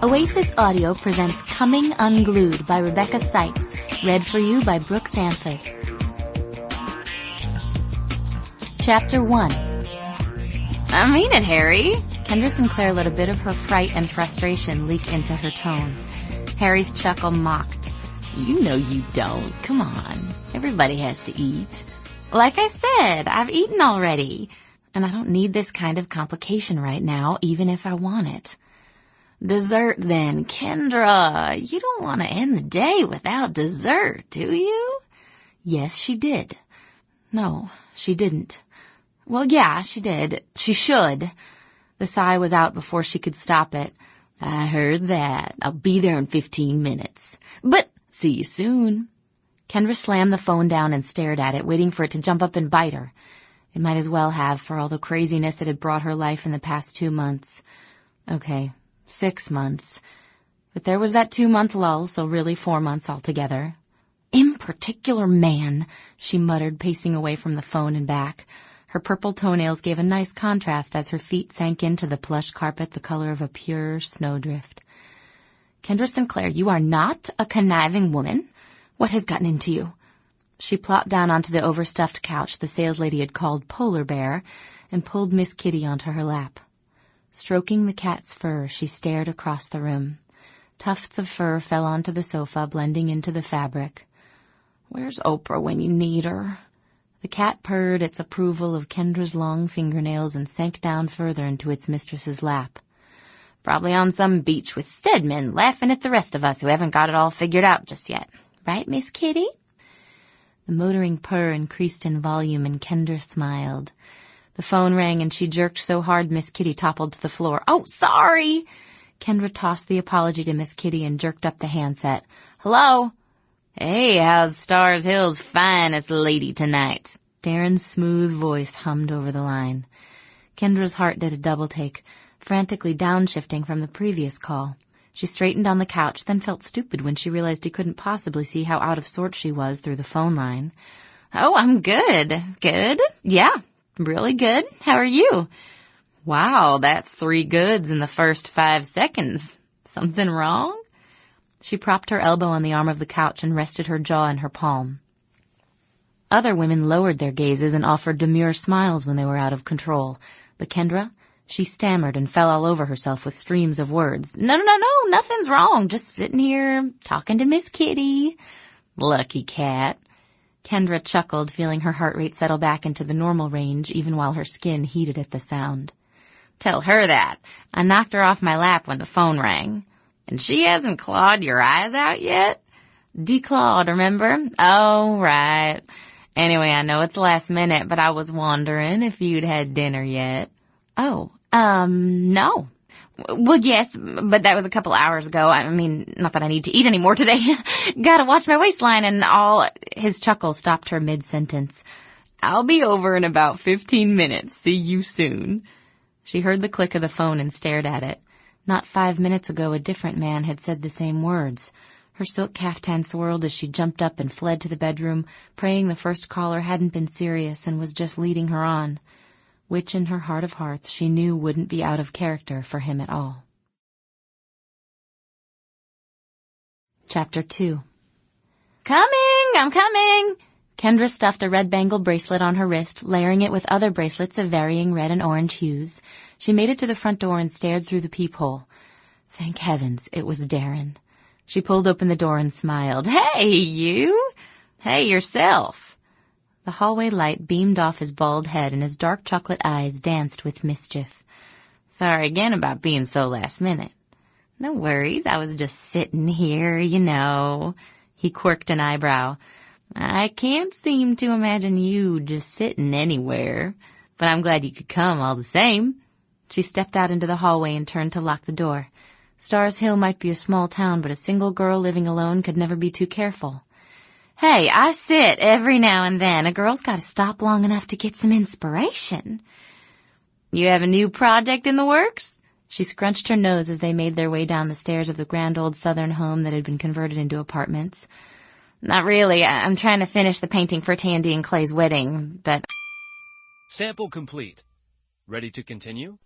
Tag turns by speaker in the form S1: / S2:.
S1: Oasis Audio presents Coming Unglued by Rebeca Seitz, read for you by Brooke Sanford. Chapter 1.
S2: I mean it, Harry.
S1: Kendra Sinclair let a bit of her fright and frustration leak into her tone. Harry's chuckle mocked.
S2: You know you don't. Come on. Everybody has to eat.
S1: Like I said, I've eaten already. And I don't need this kind of complication right now, even if I want it.
S2: Dessert then, Kendra. You don't want to end the day without dessert, do you?
S1: Yes, she did. No, she didn't. Well, yeah, she did. She should. The sigh was out before she could stop it.
S2: I heard that. I'll be there in 15 minutes. But see you soon.
S1: Kendra slammed the phone down and stared at it, waiting for it to jump up and bite her. It might as well have, for all the craziness it had brought her life in the past 2 months. Okay, 6 months. But there was that 2-month lull, so really 4 months altogether. "Imparticular man," she muttered, pacing away from the phone and back. Her purple toenails gave a nice contrast as her feet sank into the plush carpet the color of a pure snowdrift. "Kendra Sinclair, you are not a conniving woman. What has gotten into you?" She plopped down onto the overstuffed couch the saleslady had called Polar Bear and pulled Miss Kitty onto her lap. Stroking the cat's fur, she stared across the room. Tufts of fur fell onto the sofa, blending into the fabric. "Where's Oprah when you need her?" The cat purred its approval of Kendra's long fingernails and sank down further into its mistress's lap.
S2: "Probably on some beach with Stedman, laughing at the rest of us who haven't got it all figured out just yet. Right, Miss Kitty?"
S1: The motoring purr increased in volume, and Kendra smiled. The phone rang, and she jerked so hard Miss Kitty toppled to the floor. "Oh, sorry!" Kendra tossed the apology to Miss Kitty and jerked up the handset. "Hello?"
S2: "Hey, how's Stars Hill's finest lady tonight?"
S1: Darren's smooth voice hummed over the line. Kendra's heart did a double take, frantically downshifting from the previous call. She straightened on the couch, then felt stupid when she realized he couldn't possibly see how out of sorts she was through the phone line.
S2: "Oh, I'm good. Good? Yeah, really good. How are you?" "Wow, that's 3 goods in the first 5 seconds. Something wrong?"
S1: She propped her elbow on the arm of the couch and rested her jaw in her palm. Other women lowered their gazes and offered demure smiles when they were out of control. But Kendra, she stammered and fell all over herself with streams of words. No, nothing's wrong. Just sitting here talking to Miss Kitty."
S2: "Lucky cat."
S1: Kendra chuckled, feeling her heart rate settle back into the normal range, even while her skin heated at the sound.
S2: "Tell her that. I knocked her off my lap when the phone rang." "And she hasn't clawed your eyes out yet?"
S1: "Declawed, remember?"
S2: "Oh, right. Anyway, I know it's last minute, but I was wondering if you'd had dinner yet."
S1: "Oh, no."
S2: "Well, yes, but that was a couple hours ago. I mean, not that I need to eat anymore today. Gotta watch my waistline and all."
S1: His chuckle stopped her mid-sentence.
S2: "I'll be over in about 15 minutes. See you soon."
S1: She heard the click of the phone and stared at it. Not 5 minutes ago, a different man had said the same words. Her silk caftan swirled as she jumped up and fled to the bedroom, praying the first caller hadn't been serious and was just leading her on, which in her heart of hearts she knew wouldn't be out of character for him at all. Chapter 2.
S2: I'm coming!
S1: Kendra stuffed a red bangle bracelet on her wrist, layering it with other bracelets of varying red and orange hues. She made it to the front door and stared through the peephole. Thank heavens, it was Darren. She pulled open the door and smiled.
S2: "Hey, you! Hey, yourself!"
S1: The hallway light beamed off his bald head and his dark chocolate eyes danced with mischief.
S2: "Sorry again about being so last minute."
S1: "No worries, I was just sitting here, you know." He quirked an eyebrow.
S2: "I can't seem to imagine you just sitting anywhere, but I'm glad you could come all the same."
S1: She stepped out into the hallway and turned to lock the door. Stars Hill might be a small town, but a single girl living alone could never be too careful.
S2: "Hey, I sit every now and then. A girl's got to stop long enough to get some inspiration." "You have a new project in the works?"
S1: She scrunched her nose as they made their way down the stairs of the grand old southern home that had been converted into apartments.
S2: "Not really. I'm trying to finish the painting for Tandy and Clay's wedding, but..."
S3: Sample complete. Ready to continue?